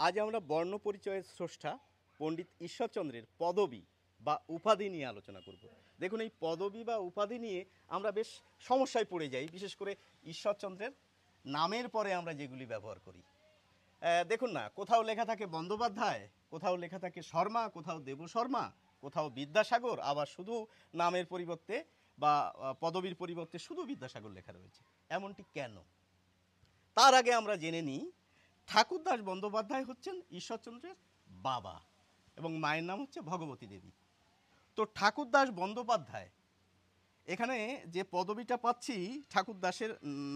আজ আমরা বর্ণ পরিচয়ের স্রষ্টা পণ্ডিত ঈশ্বরচন্দ্রের পদবী বা উপাধি নিয়ে আলোচনা করব। দেখুন, এই পদবী বা উপাধি নিয়ে আমরা বেশ সমস্যায় পড়ে যাই, বিশেষ করে ঈশ্বরচন্দ্রের নামের পরে আমরা যেগুলি ব্যবহার করি। দেখুন না, কোথাও লেখা থাকে বন্দ্যোপাধ্যায়, কোথাও লেখা থাকে শর্মা, কোথাও দেব শর্মা, কোথাও বিদ্যাসাগর, আবার শুধু নামের পরিবর্তে বা পদবীর পরিবর্তে শুধু বিদ্যাসাগর লেখা রয়েছে। এমনটি কেন? তার আগে আমরা জেনে নিই, ঠাকুরদাস বন্দ্যোপাধ্যায় হচ্ছেন ঈশ্বরচন্দ্রের বাবা এবং মায়ের নাম হচ্ছে ভগবতী দেবী। তো ঠাকুরদাস বন্দ্যোপাধ্যায়, এখানে যে পদবিটা পাচ্ছি ঠাকুরদাসের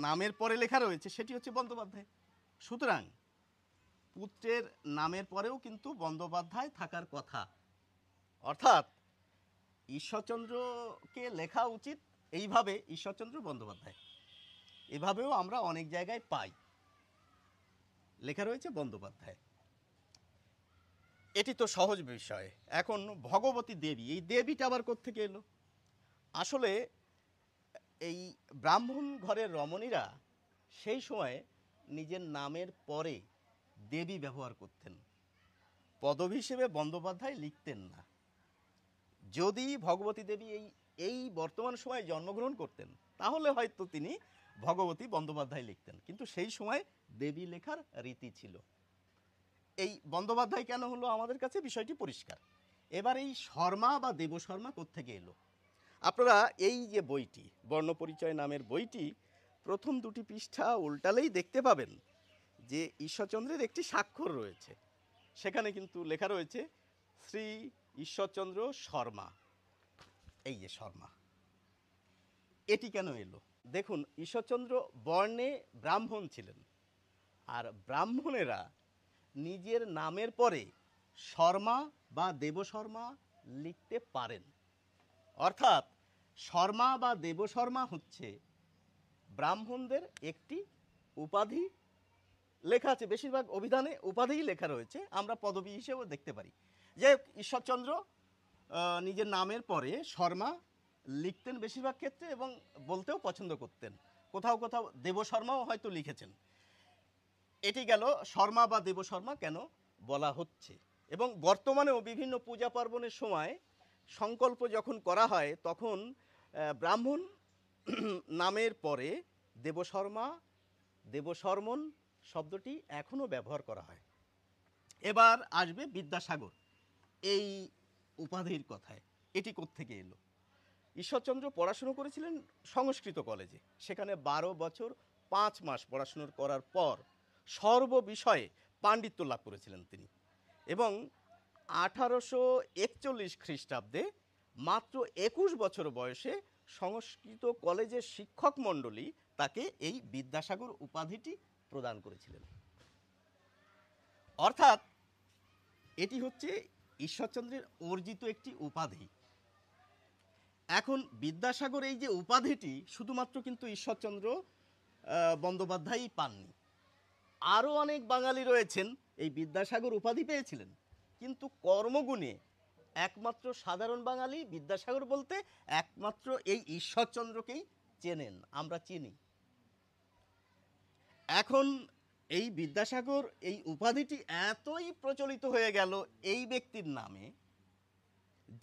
নামের পরে লেখা রয়েছে সেটি হচ্ছে বন্দ্যোপাধ্যায়। সুতরাং পুত্রের নামের পরেও কিন্তু বন্দ্যোপাধ্যায় থাকার কথা, অর্থাৎ ঈশ্বরচন্দ্রকে লেখা উচিত এইভাবে ঈশ্বরচন্দ্র বন্দ্যোপাধ্যায়। এভাবেও আমরা অনেক জায়গায় পাই, লেখা রয়েছে বন্দ্যোপাধ্যায়। এটি তো সহজ বিষয়। এখন ভগবতী দেবী, এই দেবীটা আবার কোত্থেকে এলো? আসলে এই ব্রাহ্মণ ঘরের রমণীরা সেই সময়ে নিজের নামের পরে দেবী ব্যবহার করতেন, পদবী হিসেবে বন্দ্যোপাধ্যায় লিখতেন না। যদি ভগবতী দেবী এই বর্তমান সময়ে জন্মগ্রহণ করতেন তাহলে হয়তো তিনি ভগবতী বন্দ্যোপাধ্যায় লিখতেন, কিন্তু সেই সময় দেবী লেখার রীতি ছিল। এই বন্দ্যোপাধ্যায় কেন হলো আমাদের কাছে বিষয়টি পরিষ্কার। এবার এই শর্মা বা দেব শর্মা কোত্থেকে এলো? আপনারা এই যে বইটি, বর্ণপরিচয় নামের বইটি, প্রথম দুটি পৃষ্ঠা উল্টালেই দেখতে পাবেন যে ঈশ্বরচন্দ্রের একটি স্বাক্ষর রয়েছে। সেখানে কিন্তু লেখা রয়েছে শ্রী ঈশ্বরচন্দ্র শর্মা। এই যে শর্মা, এটি কেন এলো? দেখুন, ঈশ্বরচন্দ্র বর্ণে ব্রাহ্মণ ছিলেন, আর ব্রাহ্মণেরা নিজের নামের পরে শর্মা বা দেবশর্মা লিখতে পারেন। অর্থাৎ শর্মা বা দেবশর্মা হচ্ছে ব্রাহ্মণদের একটি উপাধি। লেখা আছে, বেশিরভাগ অভিধানে উপাধিই লেখা রয়েছে, আমরা পদবী হিসেবেও দেখতে পারি। যে ঈশ্বরচন্দ্র নিজের নামের পরে শর্মা লিখতেন বেশিরভাগ ক্ষেত্রে, এবং বলতেও পছন্দ করতেন। কোথাও কোথাও দেবশর্মাও হয়তো লিখেছেন। এটি গেল শর্মা বা দেবশর্মা কেন বলা হচ্ছে। এবং বর্তমানেও বিভিন্ন পূজা পার্বণের সময় সংকল্প যখন করা হয় তখন ব্রাহ্মণ নামের পরে দেবশর্মা, দেবশর্মন শব্দটি এখনও ব্যবহার করা হয়। এবার আসবে বিদ্যাসাগর এই উপাধির কথায়। এটি কোত্থেকে এলো? ঈশ্বরচন্দ্র পড়াশুনো করেছিলেন সংস্কৃত কলেজে। সেখানে 12 বছর 5 মাস পড়াশুনো করার পর সর্ববিষয়ে পাণ্ডিত্য লাভ করেছিলেন তিনি, এবং 1841 খ্রিস্টাব্দে মাত্র 21 বছর বয়সে সংস্কৃত কলেজের শিক্ষক মণ্ডলী তাকে এই বিদ্যাসাগর উপাধিটি প্রদান করেছিলেন। অর্থাৎ এটি হচ্ছে ঈশ্বরচন্দ্রের অর্জিত একটি উপাধি। এখন বিদ্যাসাগর এই যে উপাধিটি শুধুমাত্র কিন্তু ঈশ্বরচন্দ্র বন্দ্যোপাধ্যায়ই পাননি, আরও অনেক বাঙালি রয়েছেন এই বিদ্যাসাগর উপাধি পেয়েছিলেন, কিন্তু কর্মগুণে একমাত্র সাধারণ বাঙালি বিদ্যাসাগর বলতে একমাত্র এই ঈশ্বরচন্দ্রকেই চেনেন, আমরা চিনি। এখন এই বিদ্যাসাগর এই উপাধিটি এতই প্রচলিত হয়ে গেল এই ব্যক্তির নামে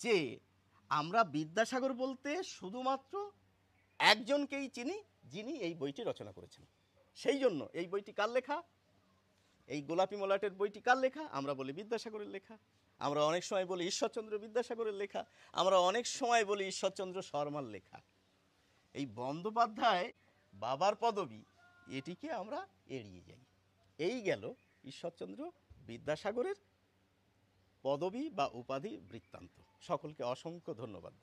যে আমরা বিদ্যাসাগর বলতে শুধুমাত্র একজনকেই চিনি, যিনি এই বইটি রচনা করেছেন। সেই জন্য এই বইটি কার লেখা? এই গোলাপি মলাটের বইটি কার লেখা? আমরা বলি বিদ্যাসাগরের লেখা। আমরা অনেক সময় বলি ঈশ্বরচন্দ্র বিদ্যাসাগরের লেখা, আমরা অনেক সময় বলি ঈশ্বরচন্দ্র শর্মার লেখা। এই বন্দ্যোপাধ্যায় বাবার পদবী, এটিকে আমরা এড়িয়ে যাই। এই গেল ঈশ্বরচন্দ্র বিদ্যাসাগরের পদবী বা উপাধি বৃত্তান্ত। সকলকে অসংখ্য ধন্যবাদ।